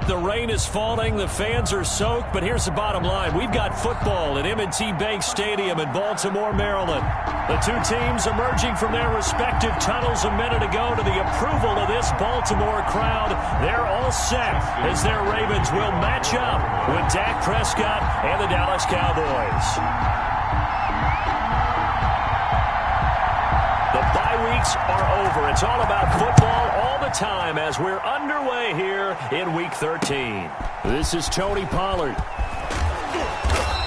The rain is falling. The fans are soaked. But here's the bottom line. We've got football at M&T Bank Stadium in Baltimore, Maryland. The two teams emerging from their respective tunnels a minute ago to the approval of this Baltimore crowd. They're all set as their Ravens will match up with Dak Prescott and the Dallas Cowboys. The bye weeks are over. It's all about football all the time as we're underway here in Week 13. This is Tony Pollard.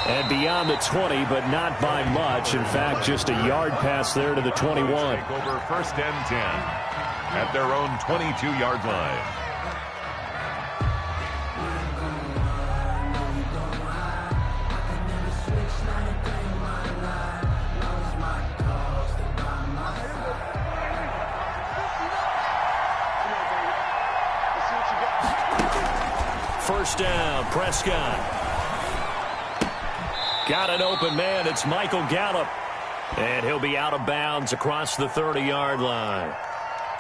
And beyond the 20, but not by much. In fact, just a yard pass there to the 21. Over first and 10 at their own 22-yard line. First down, Prescott. Got an open man. It's Michael Gallup. And he'll be out of bounds across the 30-yard line.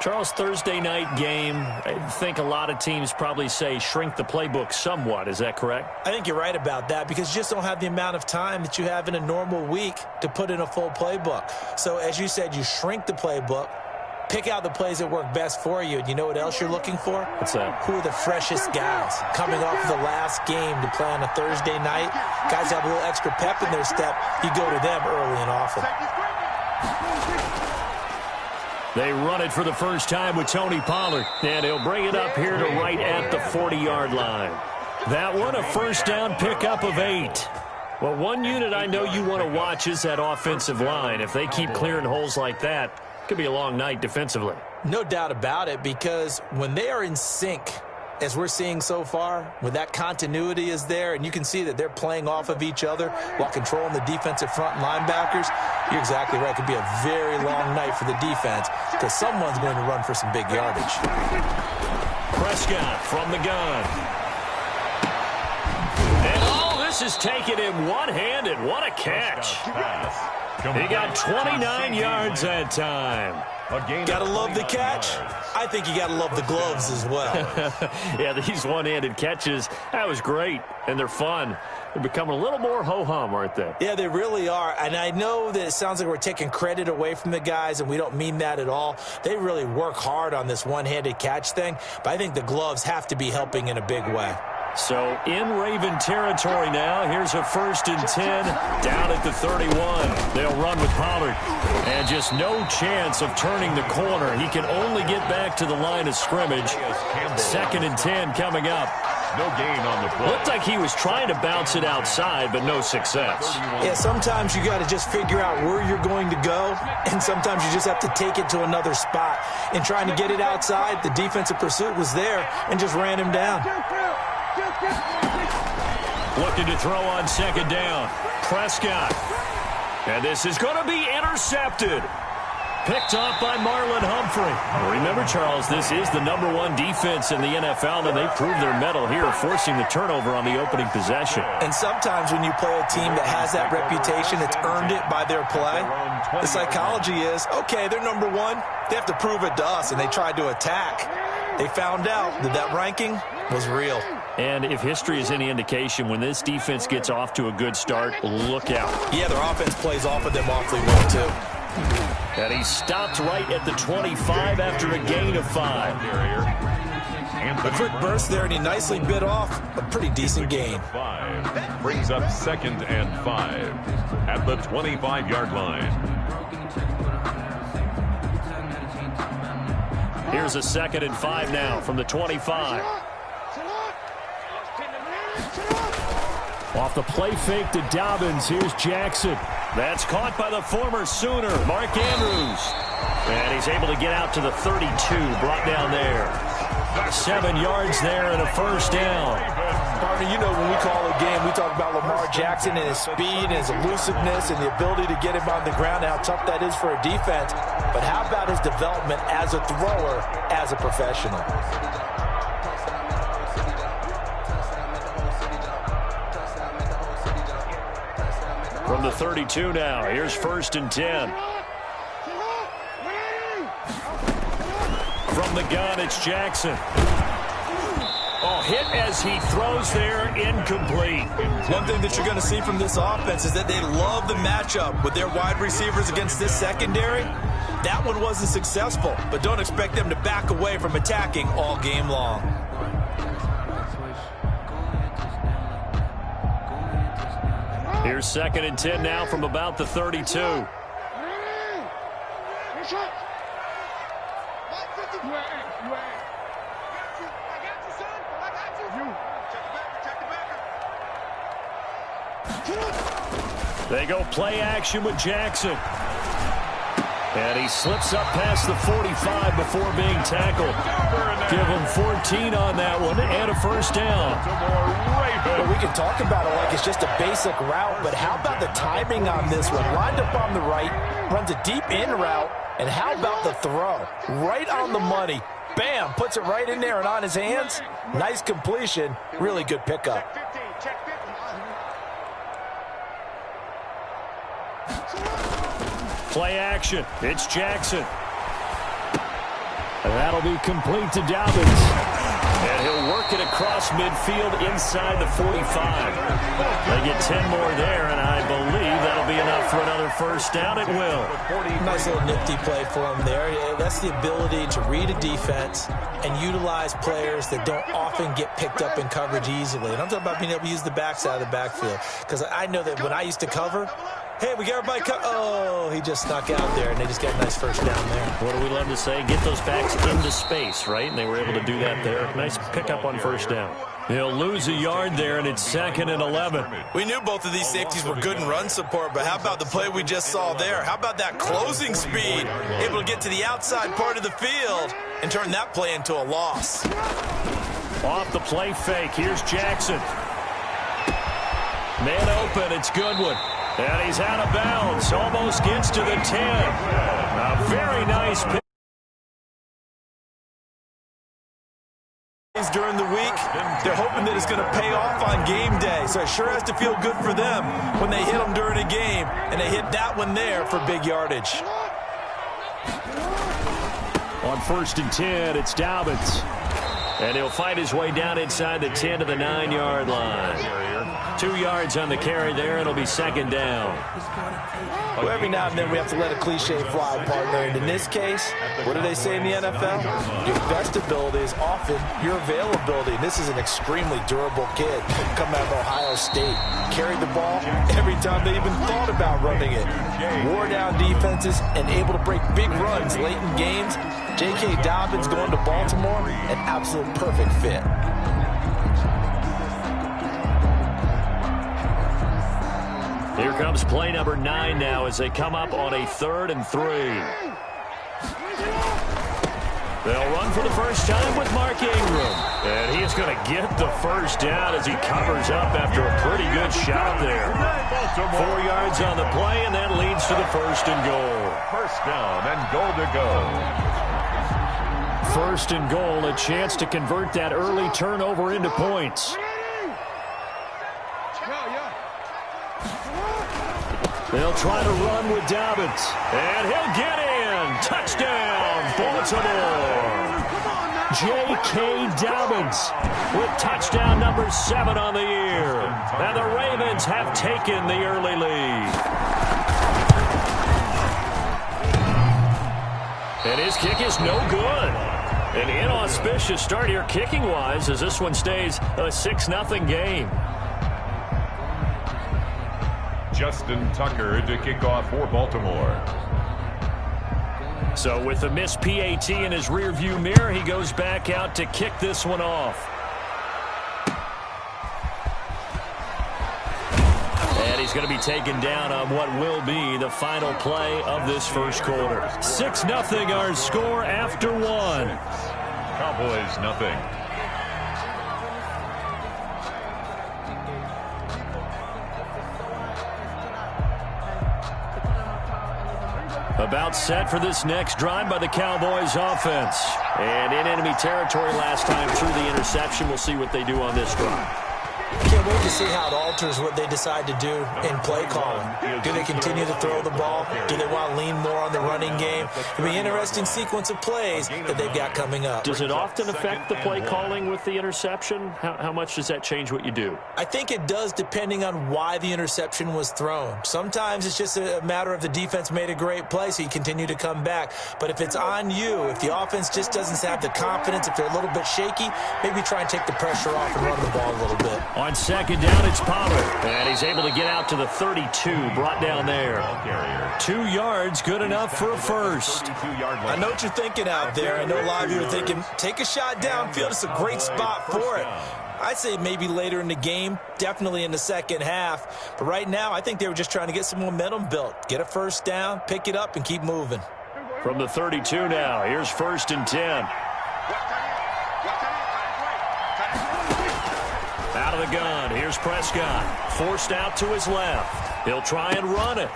Charles, Thursday night game, I think a lot of teams probably say shrink the playbook somewhat. Is that correct? I think you're right about that because you just don't have the amount of time that you have in a normal week to put in a full playbook. So as you said, you shrink the playbook. Pick out the plays that work best for you. And you know what else you're looking for? What's that? Who are the freshest guys coming off of the last game to play on a Thursday night? Guys have a little extra pep in their step. You go to them early and often. They run it for the first time with Tony Pollard. And he'll bring it up here to right at the 40-yard line. That one, a first down pickup of 8. Well, one unit I know you want to watch is that offensive line. If they keep clearing holes like that, could be a long night defensively. No doubt about it, because when they are in sync, as we're seeing so far, when that continuity is there, and you can see that they're playing off of each other while controlling the defensive front linebackers, you're exactly right. It could be a very long night for the defense because someone's going to run for some big yardage. Prescott from the gun. And all this is taken in one-handed. What a catch. He got 29 yards that time. Gotta love the catch. I think you gotta love the gloves as well. Yeah, these one-handed catches, that was great, and they're fun. They're becoming a little more ho-hum, aren't they? Yeah, they really are, and I know that it sounds like we're taking credit away from the guys, and we don't mean that at all. They really work hard on this one-handed catch thing, but I think the gloves have to be helping in a big way. So in Raven territory now. Here's a 1st and 10 down at the 31. They'll run with Pollard. And just no chance of turning the corner. He can only get back to the line of scrimmage. 2nd and 10 coming up. No gain on the play. Looked like he was trying to bounce it outside, but no success. Yeah, sometimes you got to just figure out where you're going to go, and sometimes you just have to take it to another spot. In trying to get it outside, the defensive pursuit was there and just ran him down. Looking to throw on 2nd down. Prescott. And this is going to be intercepted. Picked off by Marlon Humphrey. Remember, Charles, this is the #1 defense in the NFL, and they proved their mettle here, forcing the turnover on the opening possession. And sometimes when you play a team that has that reputation, it's earned it by their play. The psychology is, okay, they're #1. They have to prove it to us, and they tried to attack. They found out that that ranking was real. And if history is any indication, when this defense gets off to a good start, look out. Yeah, their offense plays off of them awfully well, too. And he stopped right at the 25 after a gain of 5. A quick burst there, and he nicely bit off a pretty decent gain. 5 brings up 2nd and 5 at the 25-yard line. Here's a 2nd and 5 now from the 25. Off the play fake to Dobbins. Here's Jackson. That's caught by the former Sooner, Mark Andrews. And he's able to get out to the 32, brought down there. 7 yards there and a 1st down. Partner, you know when we call a game, we talk about Lamar Jackson and his speed and his elusiveness and the ability to get him on the ground and how tough that is for a defense. But how about his development as a thrower, as a professional? From the 32 now, here's 1st and 10. From the gun, it's Jackson. Oh, hit as he throws there, incomplete. One thing that you're going to see from this offense is that they love the matchup with their wide receivers against this secondary. That one wasn't successful, but don't expect them to back away from attacking all game long. Here's 2nd and 10 now from about the 32. They go play action with Jackson. And he slips up past the 45 before being tackled. Give him 14 on that one and a first down. Well, we can talk about it like it's just a basic route, but how about the timing on this one? Lined up on the right, runs a deep in route, and how about the throw? Right on the money. Bam, puts it right in there and on his hands. Nice completion, really good pickup. Play action. It's Jackson. And that'll be complete to Dobbins. And he'll work it across midfield inside the 45. They get 10 more there, and I believe that'll be enough for another first down. It will. Nice little nifty play for him there. That's the ability to read a defense and utilize players that don't often get picked up in coverage easily. And I'm talking about being able to use the backside of the backfield. Because I know that when I used to cover, hey, we got everybody cut. Oh, he just snuck out there, and they just got a nice first down there. What do we love to say? Get those backs into space, right? And they were able to do that there. Nice pickup on first down. He'll lose a yard there, and it's 2nd and 11. We knew both of these safeties were good in run support, but how about the play we just saw there? How about that closing speed? Able to get to the outside part of the field and turn that play into a loss. Off the play fake. Here's Jackson. Man open. It's Goodwin. And he's out of bounds. Almost gets to the 10. A very nice pick. During the week, they're hoping that it's going to pay off on game day. So it sure has to feel good for them when they hit them during a game. And they hit that one there for big yardage. On 1st and 10, it's Dobbins. And he'll fight his way down inside the 10 to the 9-yard line. 2 yards on the carry there. It'll be 2nd down. Well, every now and then we have to let a cliche fly, partner. And in this case, what do they say in the NFL? Your best ability is often your availability. And this is an extremely durable kid coming out of Ohio State. Carried the ball every time they even thought about running it. Wore down defenses and able to break big runs late in games. J.K. Dobbins going to Baltimore, an absolute perfect fit. Here comes play number 9 now as they come up on a 3rd and 3. They'll run for the first time with Mark Ingram. And he's going to get the first down as he covers up after a pretty good shot there. 4 yards on the play, and that leads to the 1st and goal. First down and goal to go. 1st and goal, a chance to convert that early turnover into points. They'll try to run with Dobbins. And he'll get in. Touchdown, Baltimore. J.K. Dobbins with touchdown number 7 on the year. And the Ravens have taken the early lead. And his kick is no good. An inauspicious start here kicking-wise as this one stays a 6-0 game. Justin Tucker to kick off for Baltimore. So with the missed PAT in his rearview mirror, he goes back out to kick this one off. And he's going to be taken down on what will be the final play of this first quarter. 6-0 our score after 1. Cowboys nothing. About set for this next drive by the Cowboys offense. And in enemy territory last time through the interception. We'll see what they do on this drive. Can't wait to see how it alters what they decide to do in play calling. Do they continue to throw the ball? Do they want to lean more on the running game? It'll be an interesting sequence of plays that they've got coming up. Does it often affect the play calling with the interception? How much does that change what you do? I think it does, depending on why the interception was thrown. Sometimes it's just a matter of the defense made a great play, so you continue to come back. But if it's on you, if the offense just doesn't have the confidence, if they're a little bit shaky, maybe try and take the pressure off and run the ball a little bit. On second down, it's Pollard. And he's able to get out to the 32, brought down there. 2 yards, good enough for a first. I know what you're thinking out there. I know a lot of you are thinking, take a shot downfield. It's a great spot for it. I'd say maybe later in the game, definitely in the second half. But right now, I think they were just trying to get some momentum built. Get a first down, pick it up, and keep moving. From the 32 now, here's 1st and 10. Out of the gun, here's Prescott. Forced out to his left. He'll try and run it.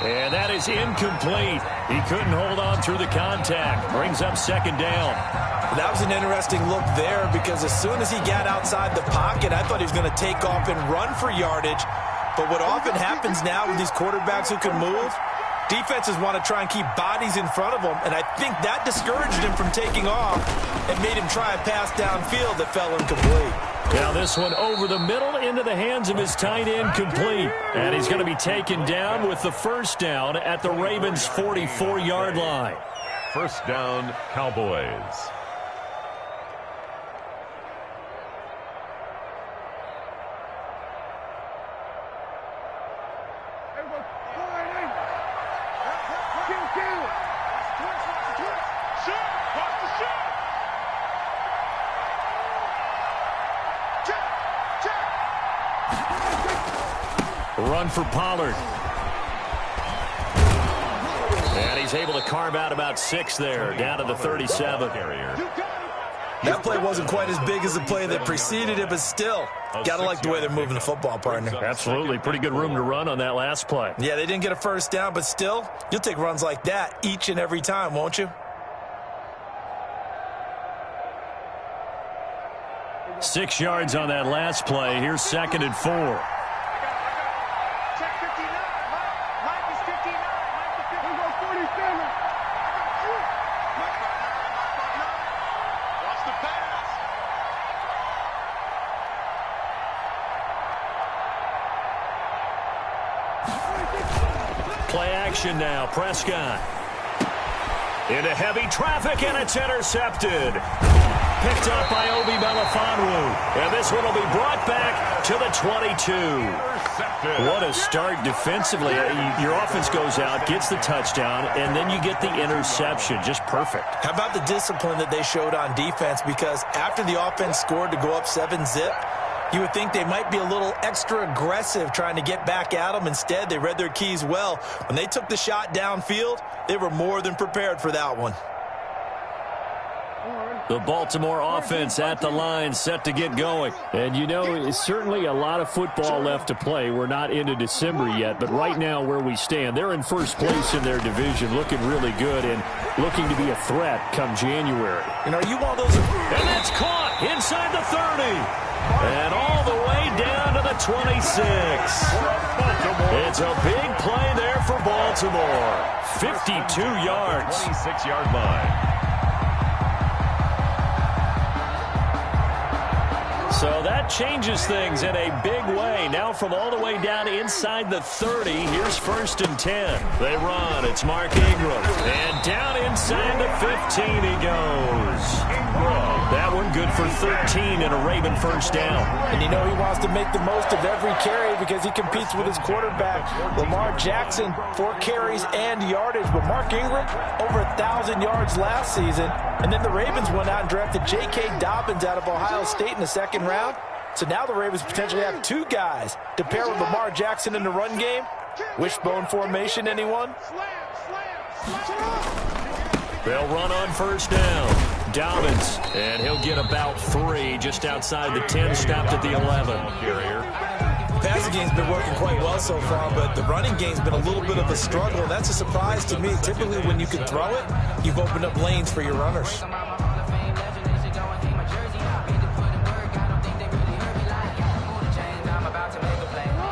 And that is incomplete. He couldn't hold on through the contact. Brings up 2nd down. That was an interesting look there because as soon as he got outside the pocket, I thought he was going to take off and run for yardage. But what often happens now with these quarterbacks who can move, defenses want to try and keep bodies in front of them, and I think that discouraged him from taking off and made him try a pass downfield that fell incomplete. Now this one over the middle into the hands of his tight end, complete. And he's going to be taken down with the first down at the Ravens' 44-yard line. First down, Cowboys. Run for Pollard. And he's able to carve out about 6 there, down to the 37. That play wasn't quite as big as the play that preceded it, but still, got to like the way they're moving the football, partner. Absolutely. Pretty good room to run on that last play. Yeah, they didn't get a first down, but still, you'll take runs like that each and every time, won't you? 6 yards on that last play. Here's 2nd and 4. Play action now. Prescott. Into heavy traffic, and it's intercepted. Picked up by Obi Melifonwu. And this one will be brought back to the 22. What a start defensively. Your offense goes out, gets the touchdown, and then you get the interception. Just perfect. How about the discipline that they showed on defense? Because after the offense scored to go up 7-zip, you would think they might be a little extra aggressive trying to get back at them. Instead, they read their keys well. When they took the shot downfield, they were more than prepared for that one. The Baltimore offense at the line, set to get going. And, you know, it's certainly a lot of football left to play. We're not into December yet, but right now where we stand, they're in first place in their division, looking really good and looking to be a threat come January. And are you one of those? And that's caught inside the 30. And all the way down to the 26. It's a big play there for Baltimore. 52 yards. 26-yard line. So that changes things in a big way. Now from all the way down inside the 30, here's 1st and 10. They run. It's Mark Ingram. And down inside the 15 he goes. That one good for 13 and a Raven first down. And you know he wants to make the most of every carry because he competes with his quarterback, Lamar Jackson, 4 carries and yardage. But Mark Ingram, over 1,000 yards last season. And then the Ravens went out and drafted J.K. Dobbins out of Ohio State in the 2nd round. So now the Ravens potentially have 2 guys to pair with Lamar Jackson in the run game. Wishbone formation, anyone? They'll run on first down. Dobbins, and he'll get about 3 just outside the 10, stopped at the 11. The passing game's been working quite well so far, but the running game's been a little bit of a struggle, and that's a surprise to me. Typically, when you can throw it, you've opened up lanes for your runners.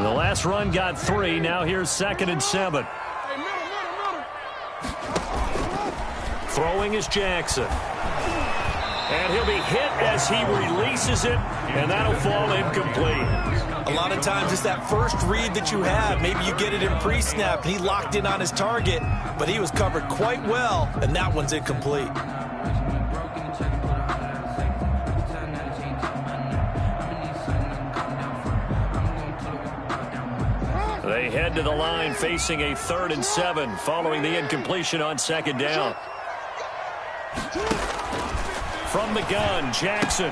The last run got 3. Now here's 2nd and 7. Throwing is Jackson. And he'll be hit as he releases it, and that'll fall incomplete. A lot of times it's that first read that you have. Maybe you get it in pre-snap, and he locked in on his target, but he was covered quite well, and that one's incomplete. They head to the line facing a 3rd and 7 following the incompletion on 2nd down. From the gun, Jackson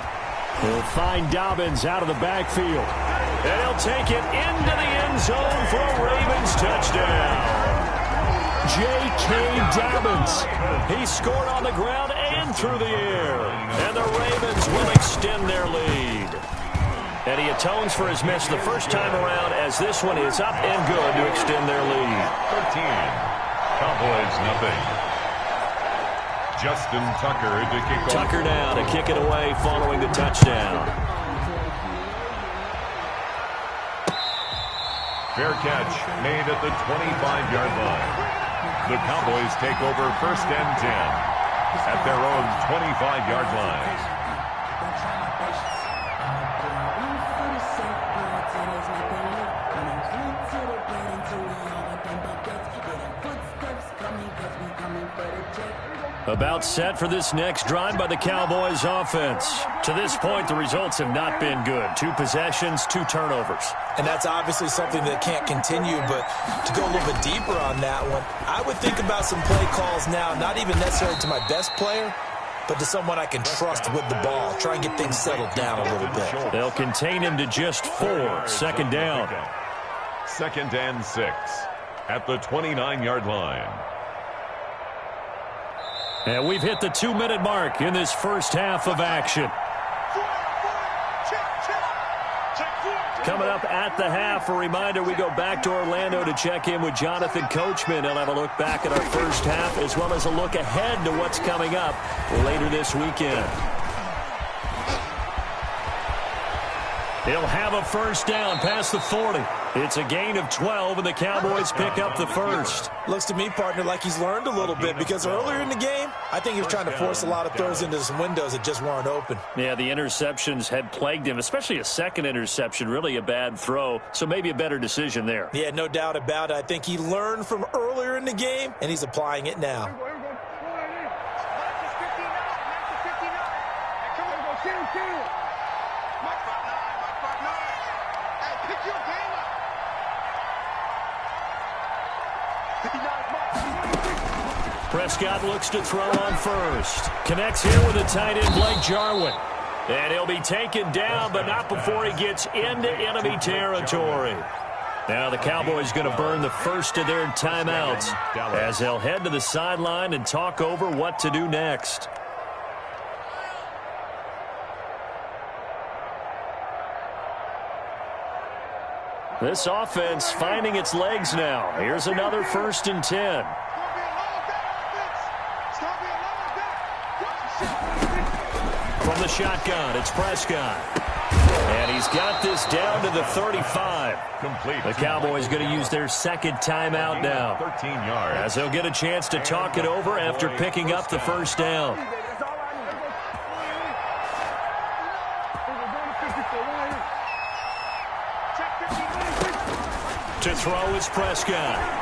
will find Dobbins out of the backfield. And he'll take it into the end zone for a Ravens touchdown. J.K. Dobbins. He scored on the ground and through the air. And the Ravens will extend their lead. And he atones for his miss the first time around as this one is up and good to extend their lead. 13. Cowboys nothing. Justin Tucker to kick off. Tucker now to kick it away following the touchdown. Fair catch made at the 25-yard line. The Cowboys take over 1st and 10 at their own 25-yard line. About set for this next drive by the Cowboys offense. To this point, the results have not been good. 2 possessions, 2 turnovers. And that's obviously something that can't continue, but to go a little bit deeper on that one, I would think about some play calls now, not even necessarily to my best player, but to someone I can trust with the ball. Try and get things settled down a little bit. They'll contain him to just 4. 2nd down. 2nd and 6 at the 29-yard line. And we've hit the 2-minute mark in this first half of action. Coming up at the half, a reminder, we go back to Orlando to check in with Jonathan Coachman. He'll have a look back at our first half as well as a look ahead to what's coming up later this weekend. He'll have a first down past the 40. It's a gain of 12, and the Cowboys pick up the first. Looks to me, partner, like he's learned a little bit because earlier in the game, I think he was trying to force a lot of throws into some windows that just weren't open. Yeah, the interceptions had plagued him, especially a second interception, really a bad throw, so maybe a better decision there. Yeah, no doubt about it. I think he learned from earlier in the game, and he's applying it now. Prescott looks to throw on first. Connects here with the tight end, Blake Jarwin. And he'll be taken down, but not before he gets into enemy territory. Now the Cowboys going to burn the first of their timeouts as they'll head to the sideline and talk over what to do next. This offense finding its legs now. Here's another 1st and 10. From the shotgun, it's Prescott. And he's got this down to the 35. Complete. The Cowboys going to use their 2nd timeout now. 13 yards. As they'll get a chance to talk it over after picking up the first down. To throw is Prescott.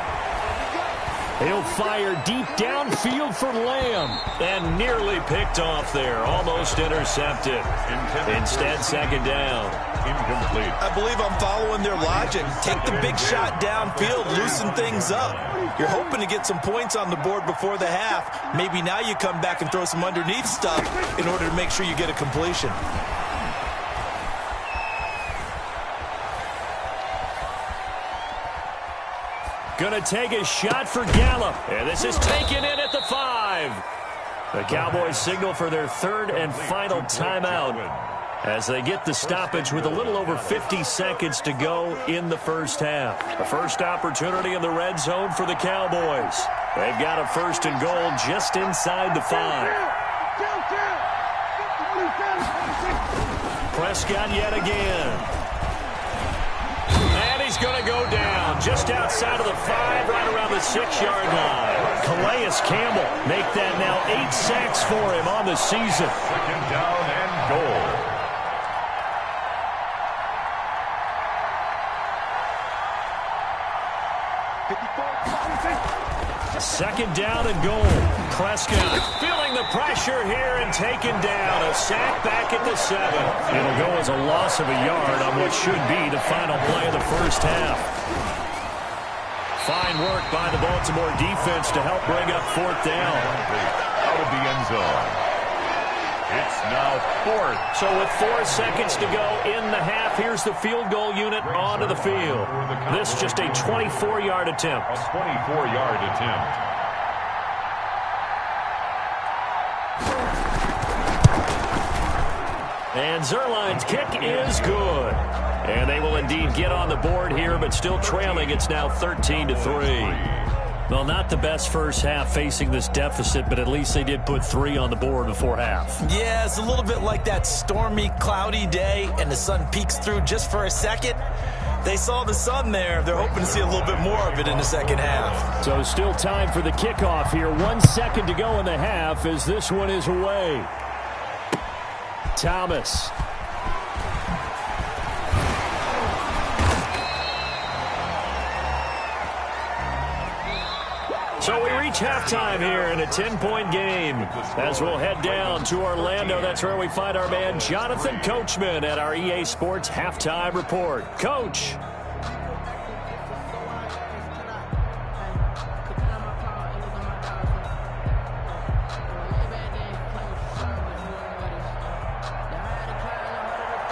He'll fire deep downfield for Lamb. And nearly picked off there. Almost intercepted. Instead, 2nd down. Incomplete. I believe I'm following their logic. Take the big shot downfield, loosen things up. You're hoping to get some points on the board before the half. Maybe now you come back and throw some underneath stuff in order to make sure you get a completion. Going to take a shot for Gallup. And this is taken in at the 5. The Cowboys signal for their 3rd and final timeout as they get the stoppage with a little over 50 seconds to go in the first half. The first opportunity in the red zone for the Cowboys. They've got a 1st and goal just inside the 5. Prescott yet again. And he's going to go down just outside of the 5, right around the 6-yard line. Calais Campbell make that now 8 sacks for him on the season. 2nd down and goal. Second down and goal. Prescott feeling the pressure here and taken down. A sack back at the 7. It'll go as a loss of a yard on what should be the final play of the first half. Fine work by the Baltimore defense to help bring up 4th down. Out of the end zone. It's now 4th. So with 4 seconds to go in the half, here's the field goal unit onto the field. This just a 24-yard attempt. A 24-yard attempt. And Zerline's kick is good. And they will indeed get on the board here, but still trailing. It's now 13-3. Well, not the best first half facing this deficit, but at least they did put 3 on the board before half. Yeah, it's a little bit like that stormy, cloudy day, and the sun peeks through just for a second. They saw the sun there. They're hoping to see a little bit more of it in the second half. So still time for the kickoff here. 1 second to go in the half as this one is away. Thomas. So we reach halftime here in a 10-point game. As we'll head down to Orlando, that's where we find our man Jonathan Coachman at our EA Sports Halftime Report. Coach.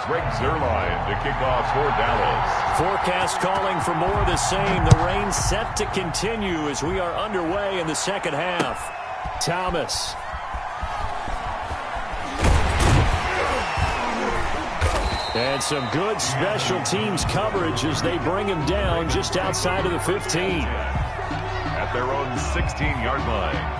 Greg Zerline to kick off for Dallas. Forecast calling for more of the same. The rain set to continue as we are underway in the second half. Thomas. And some good special teams coverage as they bring him down just outside of the 15. At their own 16-yard line.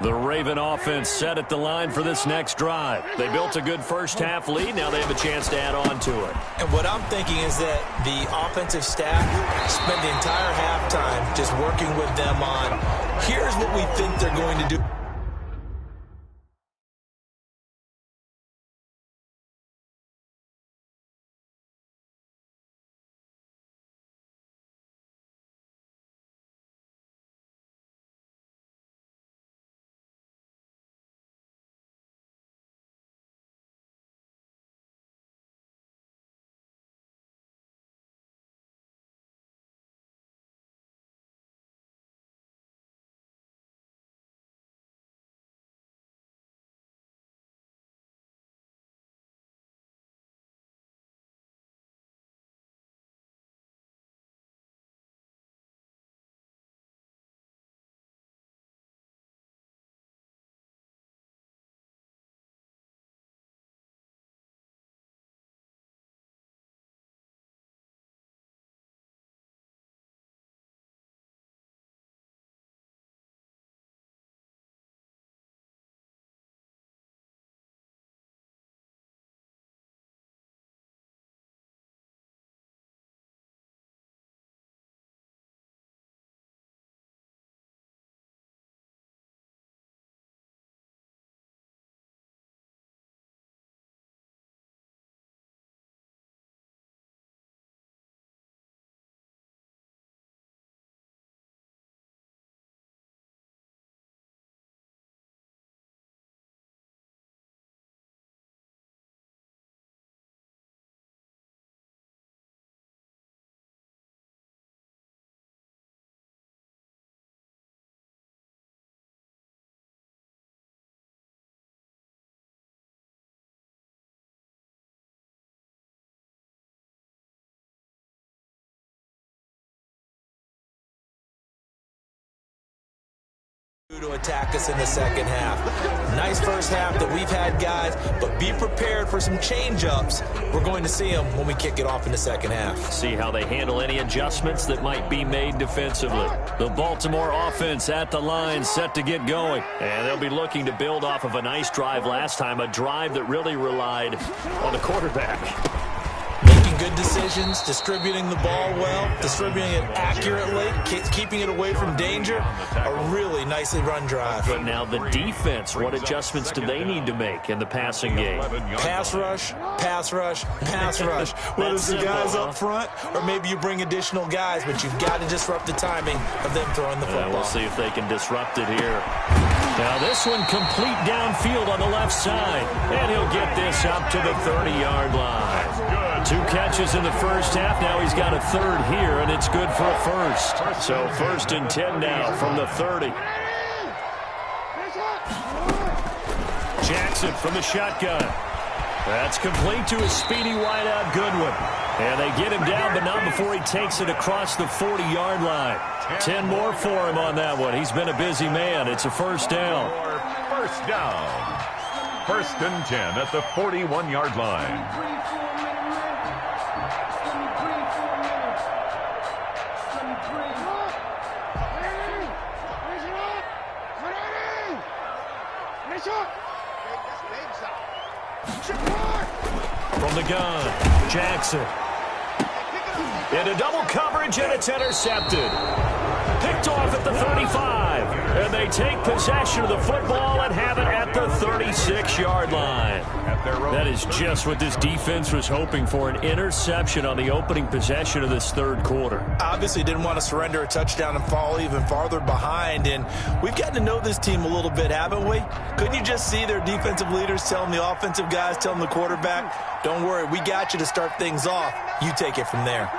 The Raven offense set at the line for this next drive. They built a good first half lead. Now they have a chance to add on to it. And what I'm thinking is that the offensive staff spent the entire halftime just working with them on, here's what we think they're going to do. to attack us in the second half. Nice first half that we've had, guys, but be prepared for some change-ups. We're going to see them when we kick it off in the second half. See how they handle any adjustments that might be made defensively. The Baltimore offense at the line, set to get going. And they'll be looking to build off of a nice drive last time, a drive that really relied on the quarterback. Making good decisions, distributing the ball well, distributing it accurately, keeping it away from danger. A really nicely run drive. But now the defense, what adjustments do they need to make in the passing game? Pass rush, pass rush, pass rush. Whether it's the guys up front or maybe you bring additional guys, but you've got to disrupt the timing of them throwing the football. We'll see if they can disrupt it here. Now this one complete downfield on the left side. And he'll get this up to the 30-yard line. 2 catches in the first half. Now he's got a third here, and it's good for a first. So 1st and 10 now from the 30. Jackson from the shotgun. That's complete to a speedy wideout Goodwin. And they get him down, but not before he takes it across the 40-yard line. 10 more for him on that one. He's been a busy man. It's a first down. First down. 1st and 10 at the 41-yard line. From the gun, Jackson. Into double coverage, and it's intercepted. Picked off at the 35. And they take possession of the football and have it at the 36-yard line. That is just what this defense was hoping for, an interception on the opening possession of this third quarter. Obviously didn't want to surrender a touchdown and fall even farther behind, and we've gotten to know this team a little bit, haven't we? Couldn't you just see their defensive leaders telling the offensive guys, telling the quarterback, don't worry, we got you to start things off. You take it from there.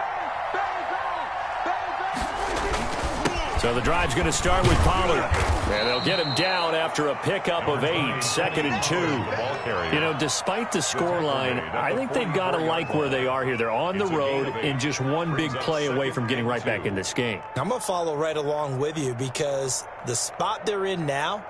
So the drive's going to start with Pollard. And they'll get him down after a pickup of 8, 2nd and 2. You know, despite the scoreline, I think they've got to like where they are here. They're on the road and just one big play away from getting right back in this game. I'm going to follow right along with you because the spot they're in now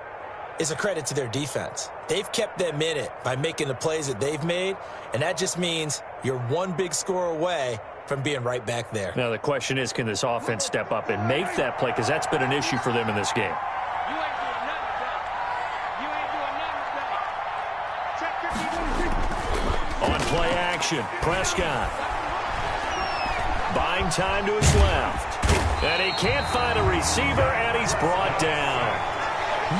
is a credit to their defense. They've kept them in it by making the plays that they've made, and that just means you're one big score away from being right back there. Now the question is, can this offense step up and make that play? Because that's been an issue for them in this game. On play action, Prescott. Buying time to his left. And he can't find a receiver, and he's brought down.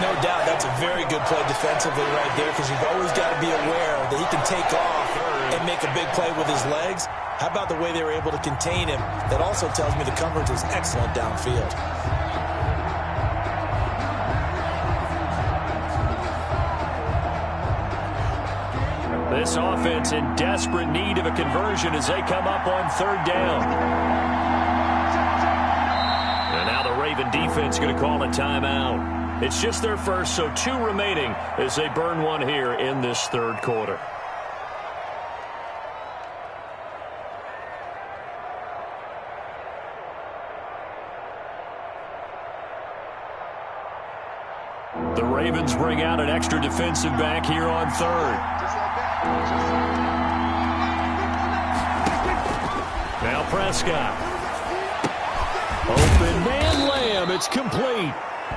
No doubt that's a very good play defensively right there because you've always got to be aware that he can take off and make a big play with his legs. How about the way they were able to contain him? That also tells me the coverage was excellent downfield. This offense in desperate need of a conversion as they come up on 3rd down. And now the Raven defense going to call a timeout. It's just their first, so 2 remaining as they burn one here in this third quarter. The Ravens bring out an extra defensive back here on 3rd. Now Prescott. Open man Lamb. It's complete.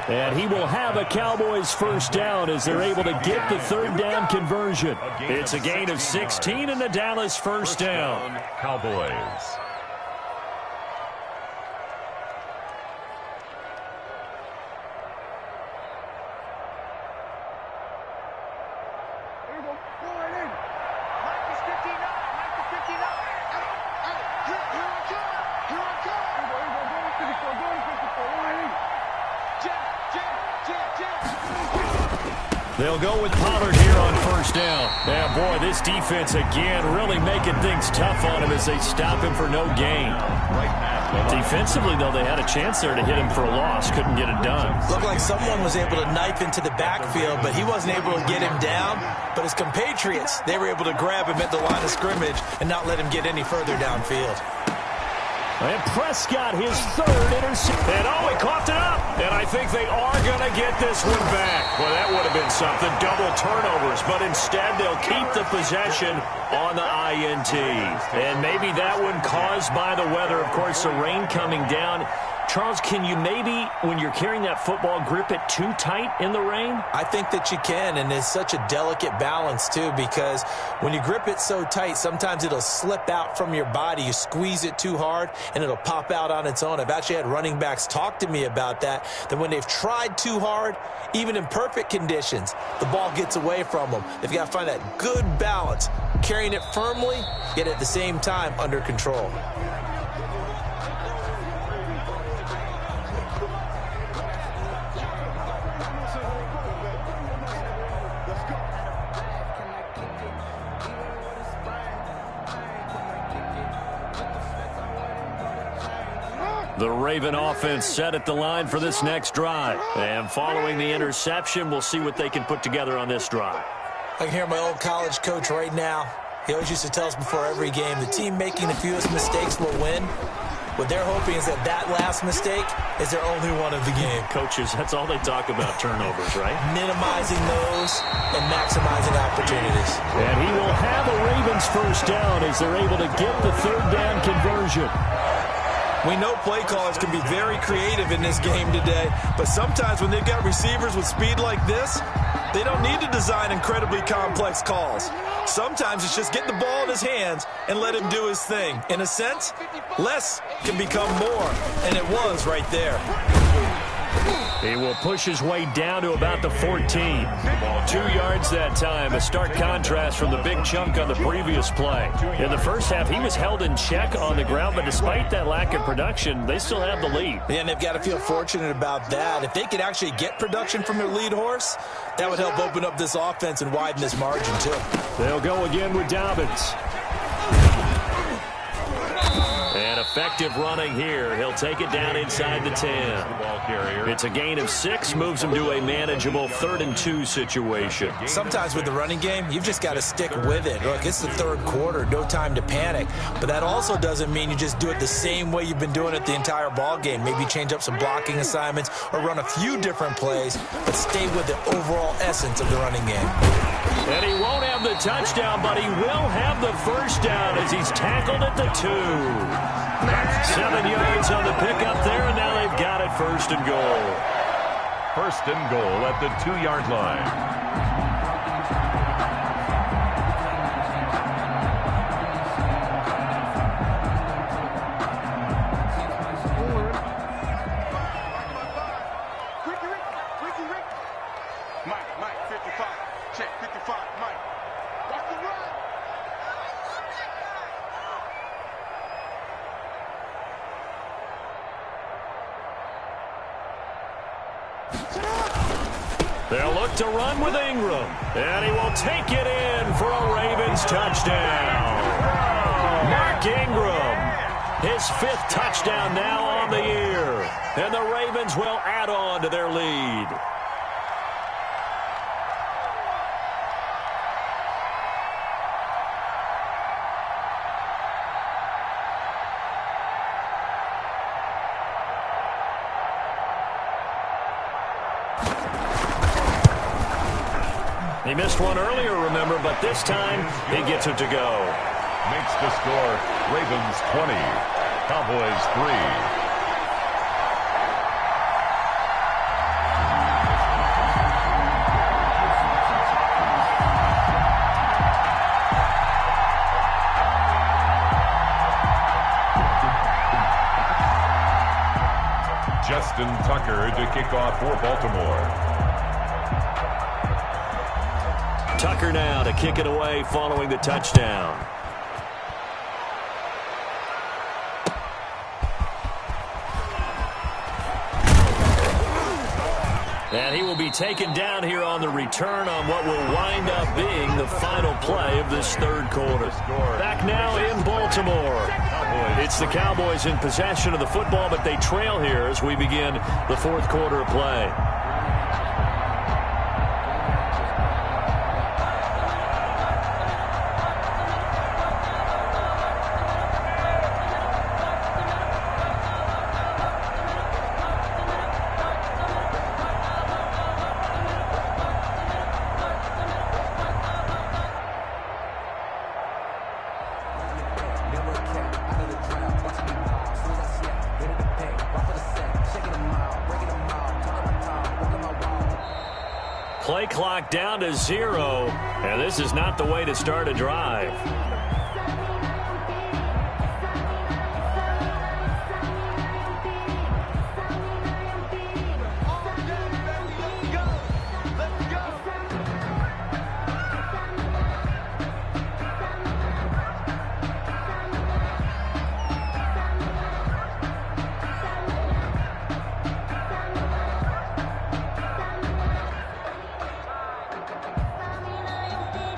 And he will have a Cowboys first down as they're able to get the 3rd down conversion. It's a gain of 16 and the Dallas first down. Cowboys. They'll go with Pollard here on first down. Yeah, boy, this defense again really making things tough on him as they stop him for no gain. Defensively, though, they had a chance there to hit him for a loss. Couldn't get it done. Looked like someone was able to knife into the backfield, but he wasn't able to get him down. But his compatriots, they were able to grab him at the line of scrimmage and not let him get any further downfield. And Prescott, his third interception. And oh, he coughed it up. And I think they are going to get this one back. Well, that would have been something. Double turnovers. But instead, they'll keep the possession on the INT. And maybe that one caused by the weather. Of course, the rain coming down. Charles, can you maybe, when you're carrying that football, grip it too tight in the rain? I think that you can, and it's such a delicate balance, too, because when you grip it so tight, sometimes it'll slip out from your body. You squeeze it too hard, and it'll pop out on its own. I've actually had running backs talk to me about that when they've tried too hard, even in perfect conditions, the ball gets away from them. They've got to find that good balance, carrying it firmly, yet at the same time under control. The Raven offense set at the line for this next drive. And following the interception, we'll see what they can put together on this drive. I can hear my old college coach right now. He always used to tell us before every game, the team making the fewest mistakes will win. What they're hoping is that that last mistake is their only one of the game. Coaches, that's all they talk about, turnovers, right? Minimizing those and maximizing opportunities. And he will have a Ravens first down as they're able to get the third down conversion. We know play callers can be very creative in this game today, but sometimes when they've got receivers with speed like this, they don't need to design incredibly complex calls. Sometimes it's just get the ball in his hands and let him do his thing. In a sense, less can become more, and it was right there. He will push his way down to about the 14. 2 yards that time, a stark contrast from the big chunk on the previous play. In the first half, he was held in check on the ground, but despite that lack of production, they still have the lead. Yeah, and they've got to feel fortunate about that. If they could actually get production from their lead horse, that would help open up this offense and widen this margin, too. They'll go again with Dobbins. And effective running here. He'll take it down inside the 10. It's a gain of 6, moves him to a manageable 3rd and 2 situation. Sometimes with the running game, you've just got to stick with it. Look, it's the third quarter, no time to panic. But that also doesn't mean you just do it the same way you've been doing it the entire ball game. Maybe change up some blocking assignments or run a few different plays, but stay with the overall essence of the running game. And he won't have the touchdown, but he will have the first down as he's tackled at the 2. 7 yards on the pickup there, and now they've got it 1st and goal. 1st and goal at the 2-yard line. They'll look to run with Ingram, and he will take it in for a Ravens touchdown. Mark Ingram, his 5th touchdown now on the year, and the Ravens will add on to their lead. He missed one earlier, remember, but this time he gets it to go. Makes the score Ravens 20, Cowboys 3. Justin Tucker to kick off for Baltimore. Tucker now to kick it away following the touchdown. And he will be taken down here on the return on what will wind up being the final play of this 3rd quarter. Back now in Baltimore. It's the Cowboys in possession of the football, but they trail here as we begin the 4th quarter of play. Play clock down to 0, and this is not the way to start a drive.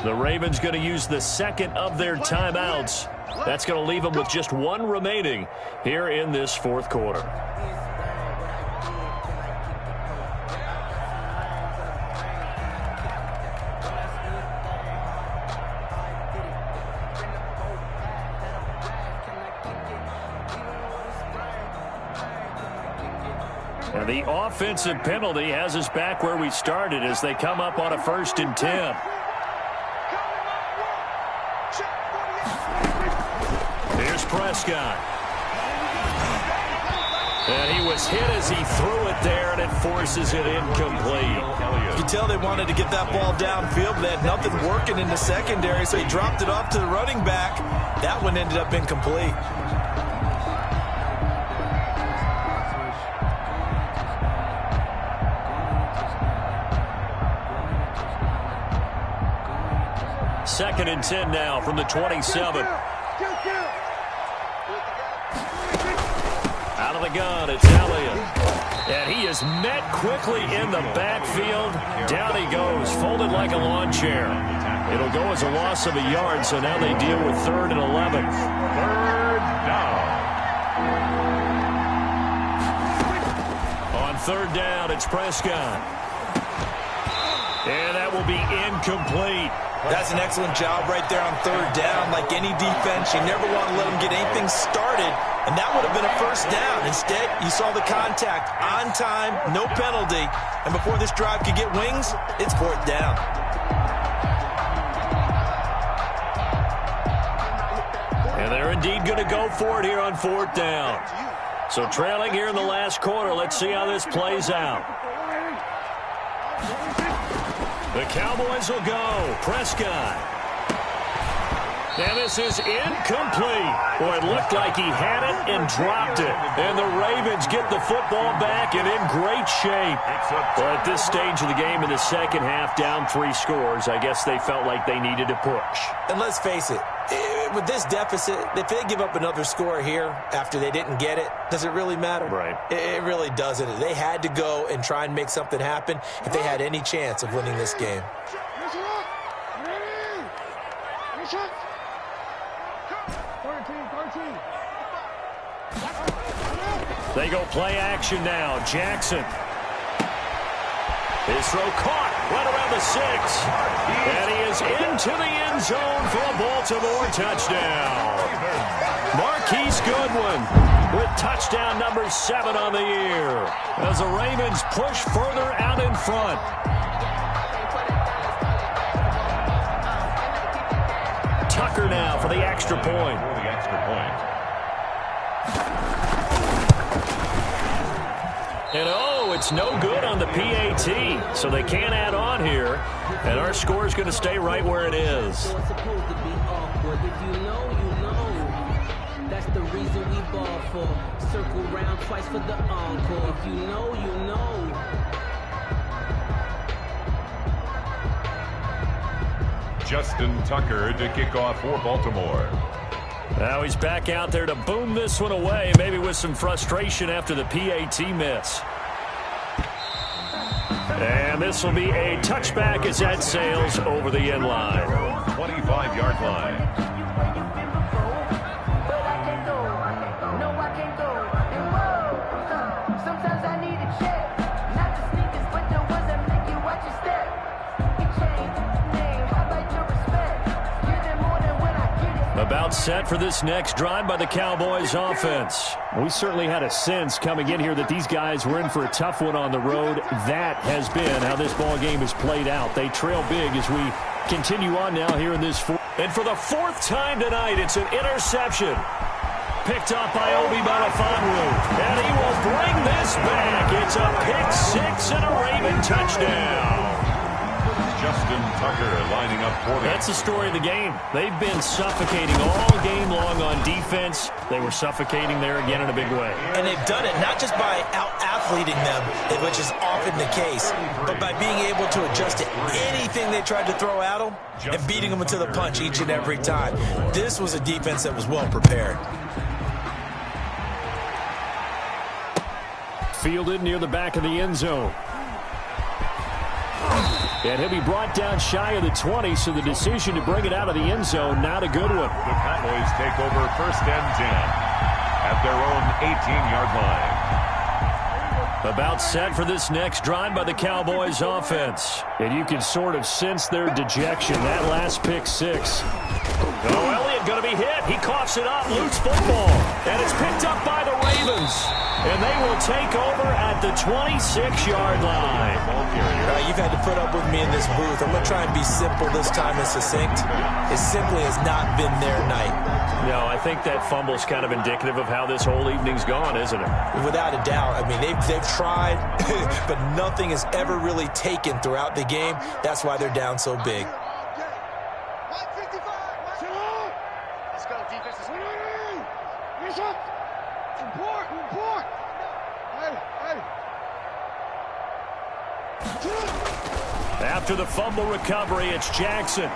The Ravens going to use the second of their timeouts. That's going to leave them with just one remaining here in this fourth quarter. And the offensive penalty has us back where we started as they come up on a 1st and 10. Here's Prescott. And he was hit as he threw it there, and it forces it incomplete. You can tell they wanted to get that ball downfield, but they had nothing working in the secondary, so he dropped it off to the running back. That one ended up incomplete. Second and 10 now from the 27. Out of the gun, it's Elliott. And he is met quickly in the backfield. Down he goes, folded like a lawn chair. It'll go as a loss of a yard, so now they deal with 3rd and 11. 3rd down. On 3rd down, it's Prescott. And that will be incomplete. That's an excellent job right there on 3rd down. Like any defense, you never want to let them get anything started, and that would have been a 1st down. Instead, you saw the contact on time, no penalty, and before this drive could get wings, it's 4th down. And they're indeed going to go for it here on 4th down. So trailing here in the last quarter, let's see how this plays out. The Cowboys will go. Prescott. And this is incomplete. Boy, it looked like he had it and dropped it. And the Ravens get the football back and in great shape. Well, at this stage of the game in the second half, down 3 scores, I guess they felt like they needed to push. And let's face it, with this deficit, if they give up another score here after they didn't get it, does it really matter? Right. It really doesn't. They had to go and try and make something happen if they had any chance of winning this game. They go play action now. Jackson. His throw caught right around the 6. And he is into the end zone for a Baltimore touchdown. Marquise Goodwin with touchdown number 7 on the year as the Ravens push further out in front. Tucker now for the extra point. And oh, it's no good on the PAT, so they can't add on here, and our score is going to stay right where it is. So it's supposed to be awkward. If you know, you know. That's the reason we ball for. Circle round twice for the encore. If you know, you know. Justin Tucker to kick off for Baltimore. Now he's back out there to boom this one away, maybe with some frustration after the PAT miss. And this will be a touchback as that sails over the end line. 25-yard line. About set for this next drive by the Cowboys offense. We certainly had a sense coming in here that these guys were in for a tough one on the road. That has been how this ball game has played out. They trail big as we continue on now here in this fourth. And for the 4th time tonight, it's an interception. Picked up by Obi Melifonwu. And he will bring this back. It's a pick 6 and a Raven touchdown. Justin Tucker lining up for them. That's the story of the game. They've been suffocating all game long on defense. They were suffocating there again in a big way. And they've done it not just by out-athleting them, which is often the case, but by being able to adjust to anything they tried to throw at them and beating them to the punch each and every time. This was a defense that was well prepared. Fielded near the back of the end zone. And he'll be brought down shy of the 20, so the decision to bring it out of the end zone, not a good one. The Cowboys take over first and 10 at their own 18-yard line. About set for this next drive by the Cowboys offense. And you can sort of sense their dejection. That last pick six. Oh, Elliott going to be hit. He coughs it up, loose football. And it's picked up by the Ravens. And they will take over at the 26-yard line. You've had to put up with me in this booth. I'm going to try and be simple this time and succinct. It simply has not been their night. No, I think that fumble's kind of indicative of how this whole evening's gone, isn't it? Without a doubt. I mean, they've tried, but nothing has ever really taken throughout the game. That's why they're down so big. Let's go, defense. Support. After the fumble recovery, it's Jackson.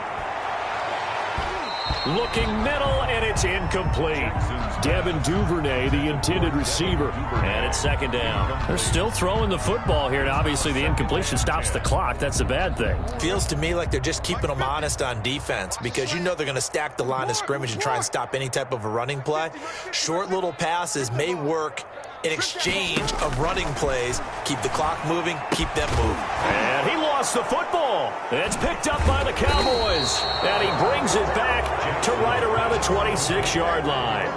Looking middle, and it's incomplete. Devin Duvernay, the intended receiver. And it's second down. They're still throwing the football here, and obviously the incompletion stops the clock. That's a bad thing. Feels to me like they're just keeping them honest on defense because you know they're going to stack the line of scrimmage and try and stop any type of a running play. Short little passes may work in exchange of running plays. Keep the clock moving, keep them moving. And he lost the football. It's picked up by the Cowboys. And he brings it back to right around the 26-yard line.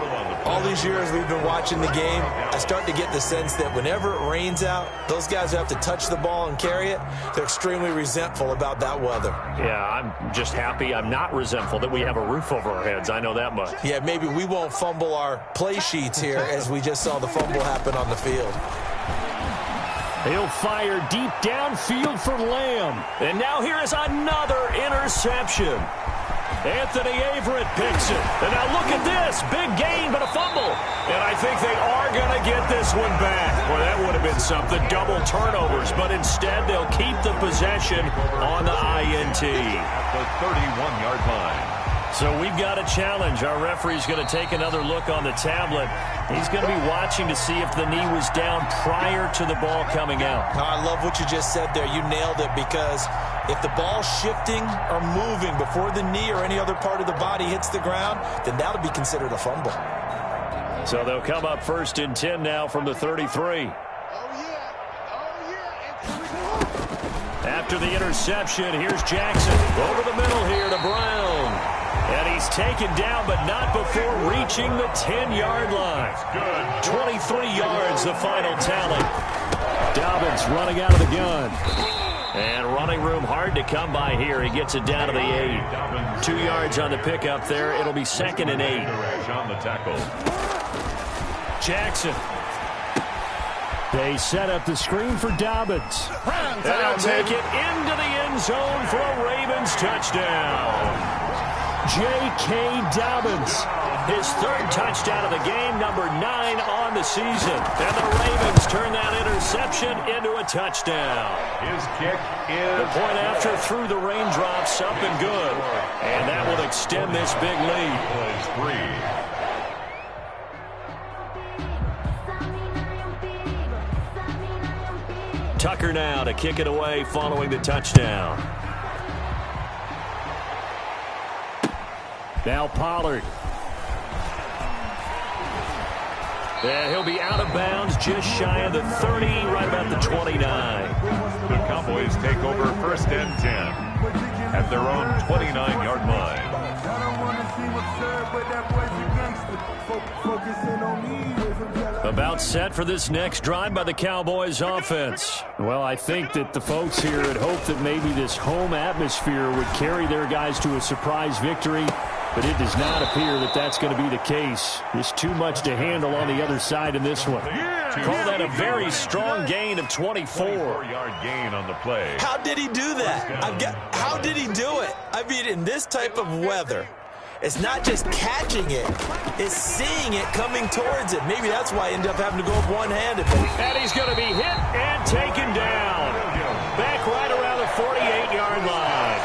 All these years we've been watching the game, I start to get the sense that whenever it rains out, those guys who have to touch the ball and carry it, they're extremely resentful about that weather. Yeah, I'm just happy I'm not resentful that we have a roof over our heads. I know that much. Yeah, maybe we won't fumble our play sheets here as we just saw the fumble happen on the field. He'll fire deep downfield for Lamb. And now here is another interception. Anthony Averett picks it. And now look at this. Big gain, but a fumble. And I think they are going to get this one back. Well, that would have been something. Double turnovers. But instead, they'll keep the possession on the INT. At the 31-yard line. So we've got a challenge. Our referee's going to take another look on the tablet. He's going to be watching to see if the knee was down prior to the ball coming out. I love what you just said there. You nailed it, because if the ball's shifting or moving before the knee or any other part of the body hits the ground, then that'll be considered a fumble. So they'll come up first and 10 now from the 33. After the interception, here's Jackson. Over the middle here to Brown. And he's taken down, but not before reaching the 10-yard line. 23 yards, the final tally. Dobbins running out of the gun. And running room hard to come by here. He gets it down to the 8. 2 yards on the pickup there. It'll be second and 8. On the tackle. Jackson. They set up the screen for Dobbins. And they'll take it into the end zone for a Ravens touchdown. J.K. Dobbins, his third touchdown of the game, number 9 on the season. And the Ravens turn that interception into a touchdown. His kick is the point after through the raindrops, up and good. And that will extend this big lead. Tucker now to kick it away following the touchdown. Now Pollard. And he'll be out of bounds just shy of the 30, right about the 29. The Cowboys take over first and 10 at their own 29-yard line. About set for this next drive by the Cowboys offense. Well, I think that the folks here had hoped that maybe this home atmosphere would carry their guys to a surprise victory. but it does not appear that that's going to be the case. There's too much to handle on the other side in this one. Call that a very strong gain of 24. 4-yard gain on the play. How did he do that? How did he do it? I mean, in this type of weather, it's not just catching it, it's seeing it coming towards it. Maybe that's why he ended up having to go up one-handed. And he's going to be hit and taken down. Back right around the 48-yard line.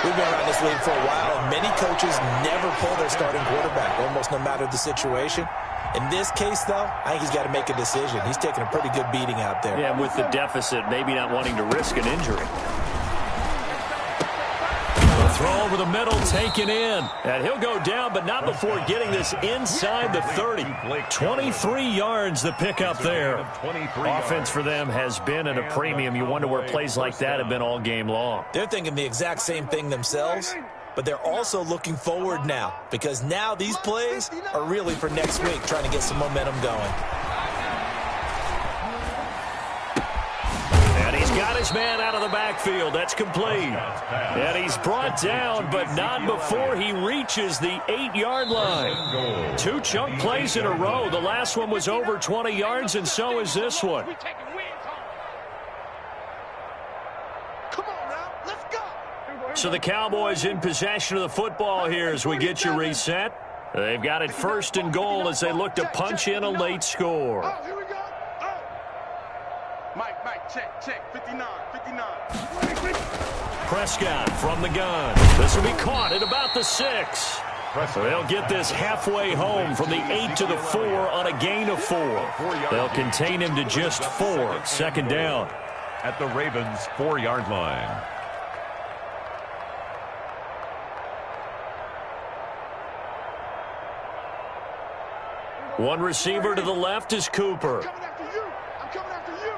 We've been around this league for a while, and many coaches never pull their starting quarterback, almost no matter the situation. In this case, though, I think he's got to make a decision. He's taking a pretty good beating out there. Yeah, with the deficit, maybe not wanting to risk an injury. The throw over the middle, taken in. And he'll go down, but not before getting this inside the 30. 23 yards the pickup there. Offense for them has been at a premium. You wonder where plays like that have been all game long. They're thinking the exact same thing themselves, but they're also looking forward now, because now these plays are really for next week, trying to get some momentum going. And he's got his man out of the backfield. That's complete. And he's brought down, but not before he reaches the 8-yard line. 2 chunk plays in a row. The last one was over 20 yards, and so is this one. So the Cowboys in possession of the football here as we get you reset. They've got it 1st and goal as they look to punch in a late score. Oh, here we go. Oh. Mike, check. 59. Prescott from the gun. This will be caught at about the 6. So they'll get this halfway home from the 8 to the 4 on a gain of 4. They'll contain him to just 4. 2nd down. At the Ravens' 4-yard line. One receiver to the left is Cooper. I'm coming after you.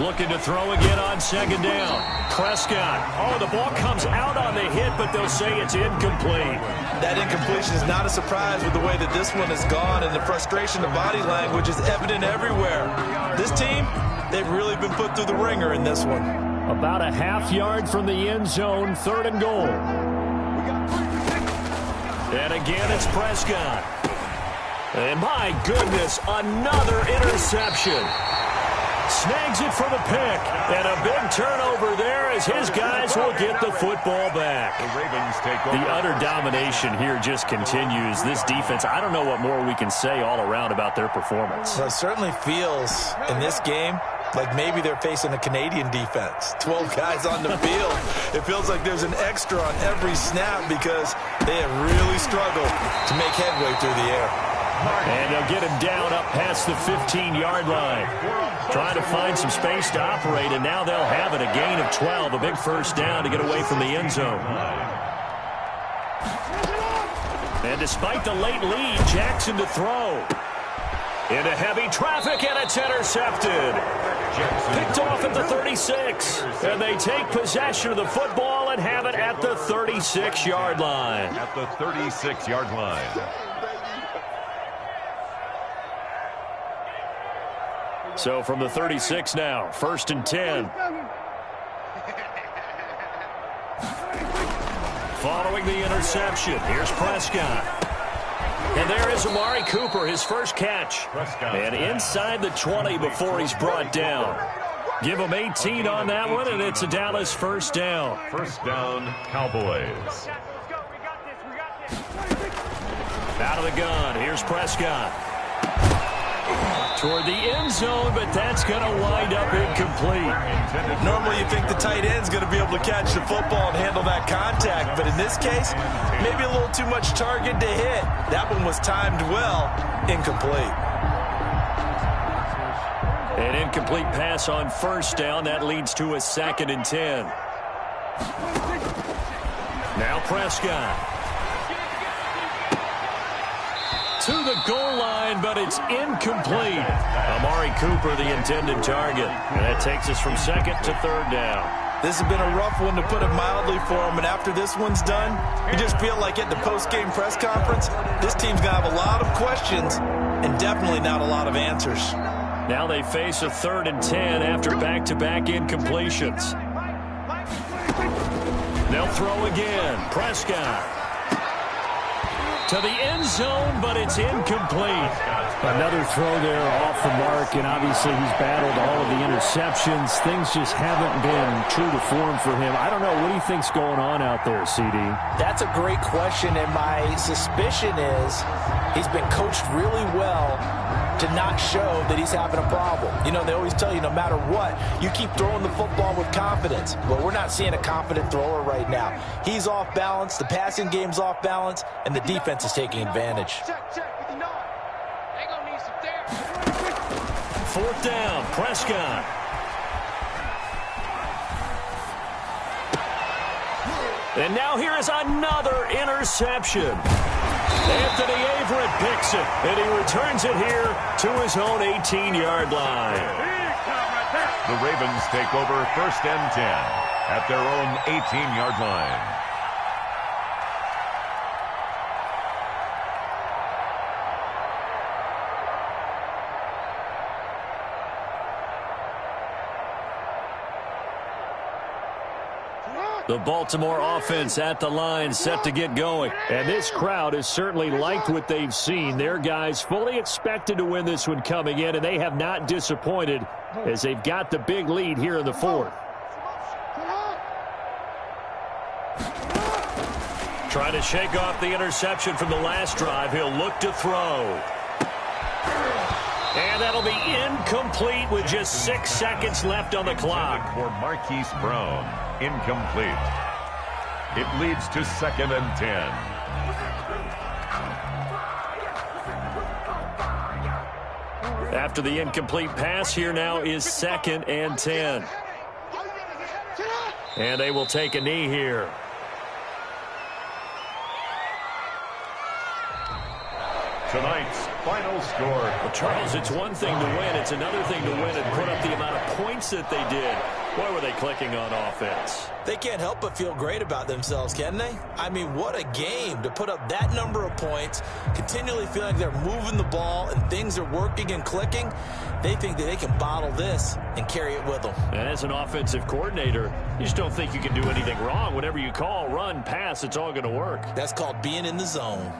Looking to throw again on 2nd down. Prescott. Oh, the ball comes out on the hit, but they'll say it's incomplete. That incompletion is not a surprise with the way that this one has gone, and the frustration of body language is evident everywhere. This team, they've really been put through the ringer in this one. About a half-yard from the end zone, 3rd and goal. And again, it's Prescott. And my goodness, another interception. Snags it for the pick. And a big turnover there as his guys will get the football back. The Ravens take over. The utter domination here just continues. This defense, I don't know what more we can say all around about their performance. Well, it certainly feels in this game like maybe they're facing a Canadian defense. 12 guys on the field. It feels like there's an extra on every snap because they have really struggled to make headway through the air. And they'll get him down up past the 15-yard line. Trying to find some space to operate, and now they'll have it. A gain of 12, a big 1st down to get away from the end zone. And despite the late lead, Jackson to throw. Into heavy traffic, and it's intercepted. Picked off at the 36. And they take possession of the football and have it at the 36-yard line. At the 36-yard line. So from the 36 now, 1st and 10. Following the interception, here's Prescott. And there is Amari Cooper, his first catch. And inside the 20 before he's brought down. Give him 18 on that one, and it's a Dallas 1st down. 1st down, Cowboys. Out of the gun, here's Prescott. Toward the end zone, but that's going to wind up incomplete. Normally you think the tight end's going to be able to catch the football and handle that contact, but in this case, maybe a little too much target to hit. That one was timed well, incomplete. An incomplete pass on 1st down. That leads to a 2nd and 10. Now Prescott. To the goal line, but it's incomplete. Amari Cooper, the intended target. And that takes us from 2nd to 3rd down. This has been a rough one, to put it mildly, for him. And after this one's done, you just feel like at the post-game press conference, this team's going to have a lot of questions and definitely not a lot of answers. Now they face a 3rd and 10 after back-to-back incompletions. They'll throw again. Prescott to the end zone, but it's incomplete. Another throw there off the mark, and obviously he's battled all of the interceptions. Things just haven't been true to form for him. I don't know. What do you think's going on out there, CD? That's a great question, and my suspicion is he's been coached really well to not show that he's having a problem. You know, they always tell you no matter what, you keep throwing the football with confidence. Well, we're not seeing a confident thrower right now. He's off balance, the passing game's off balance, and the defense is taking advantage. Fourth down, Prescott. And now here is another interception. Anthony Averett picks it, and he returns it here to his own 18-yard line. The Ravens take over 1st and 10 at their own 18-yard line. The Baltimore offense at the line, set to get going. And this crowd has certainly liked what they've seen. Their guys fully expected to win this one coming in, and they have not disappointed as they've got the big lead here in the 4th. Trying to shake off the interception from the last drive. He'll look to throw. And that'll be incomplete with just 6 seconds left on the clock. For Marquise Brown, incomplete. It leads to 2nd and 10. After the incomplete pass, here now is 2nd and 10. And they will take a knee here. Tonight's final score. Well, Charles, it's one thing to win. It's another thing to win and put up the amount of points that they did. Boy, were they clicking on offense. They can't help but feel great about themselves, can they? I mean, what a game to put up that number of points, continually feeling like they're moving the ball and things are working and clicking. They think that they can bottle this and carry it with them. And as an offensive coordinator, you just don't think you can do anything wrong. Whatever you call, run, pass, it's all going to work. That's called being in the zone.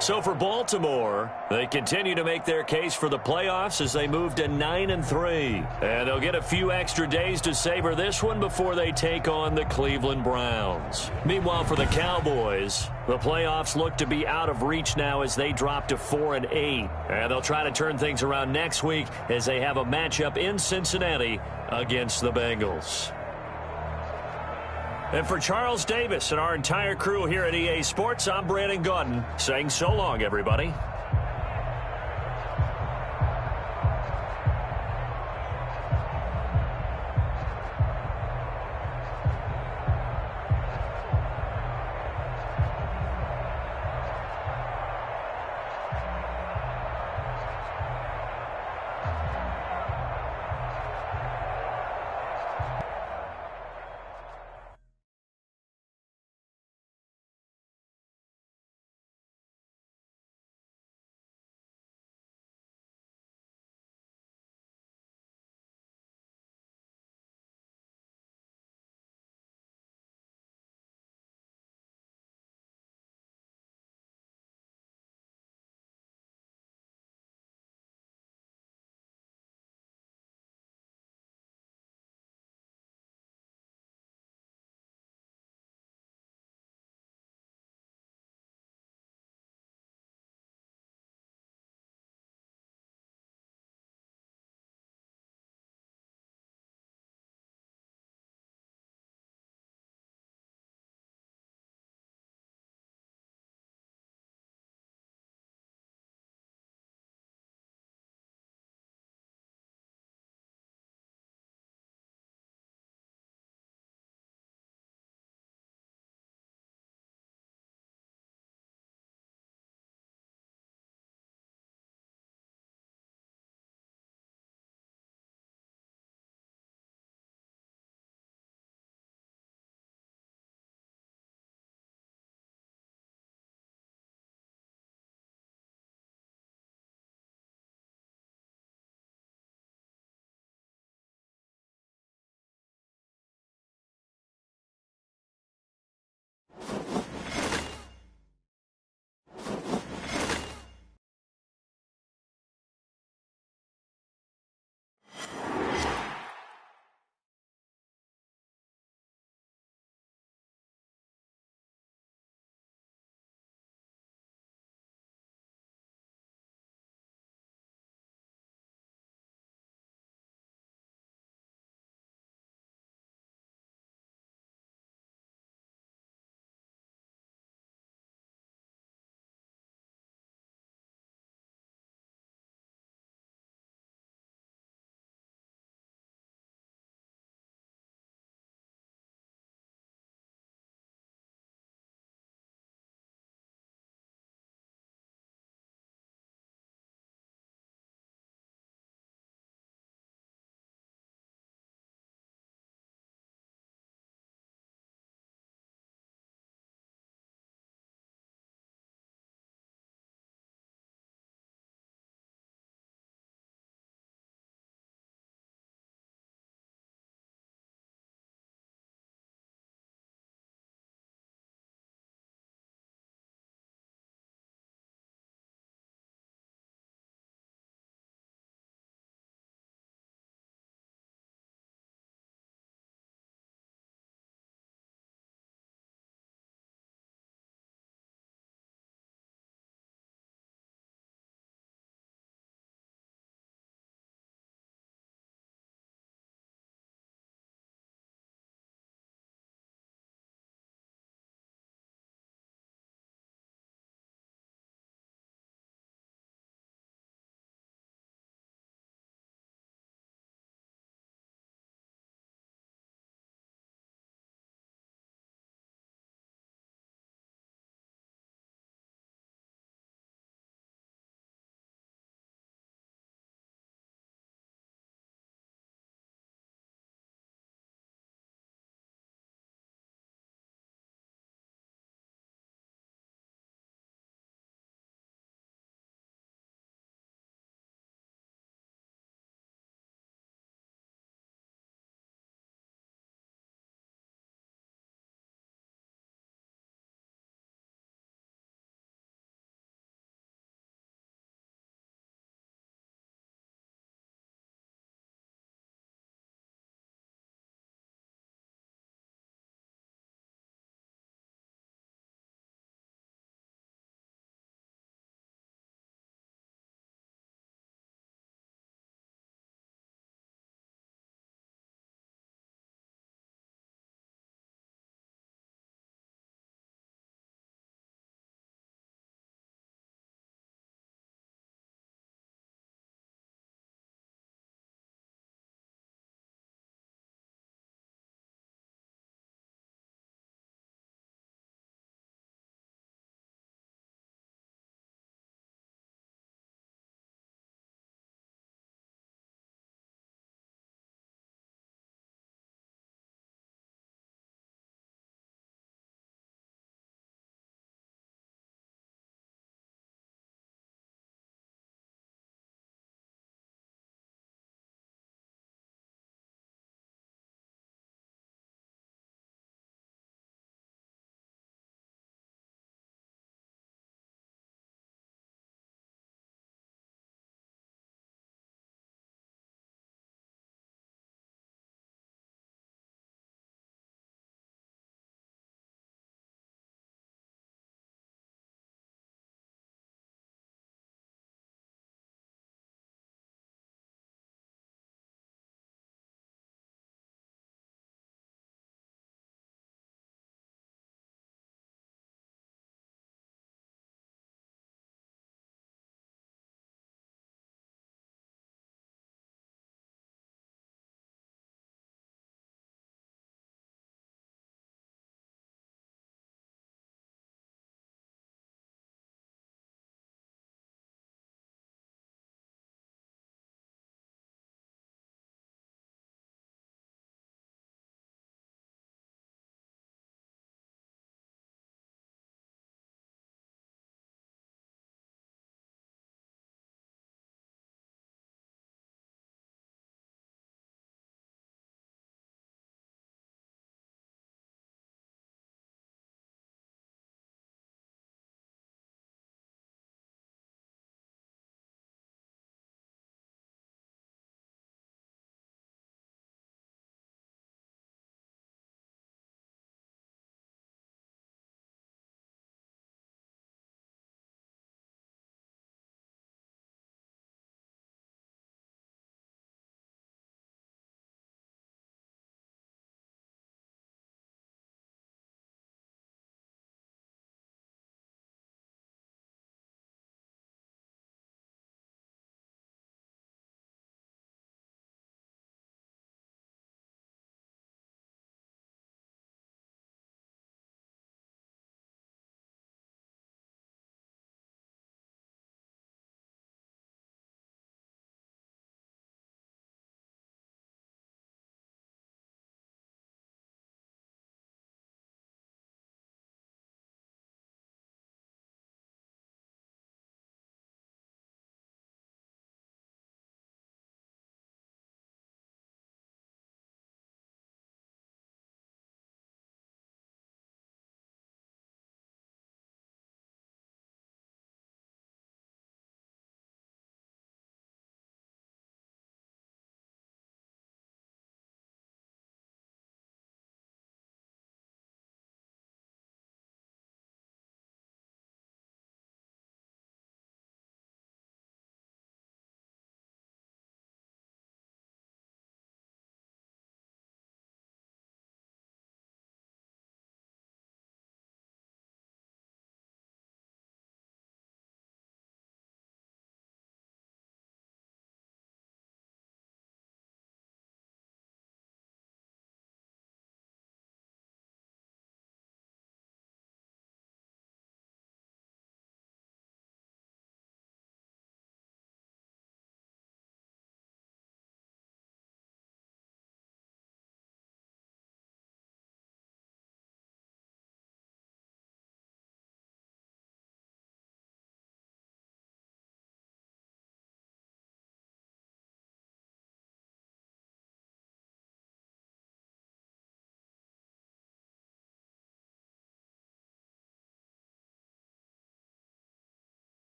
So for Baltimore, they continue to make their case for the playoffs as they move to 9-3. And they'll get a few extra days to savor this one before they take on the Cleveland Browns. Meanwhile, for the Cowboys, the playoffs look to be out of reach now as they drop to 4-8. And they'll try to turn things around next week as they have a matchup in Cincinnati against the Bengals. And for Charles Davis and our entire crew here at EA Sports, I'm Brandon Gaudin saying so long, everybody.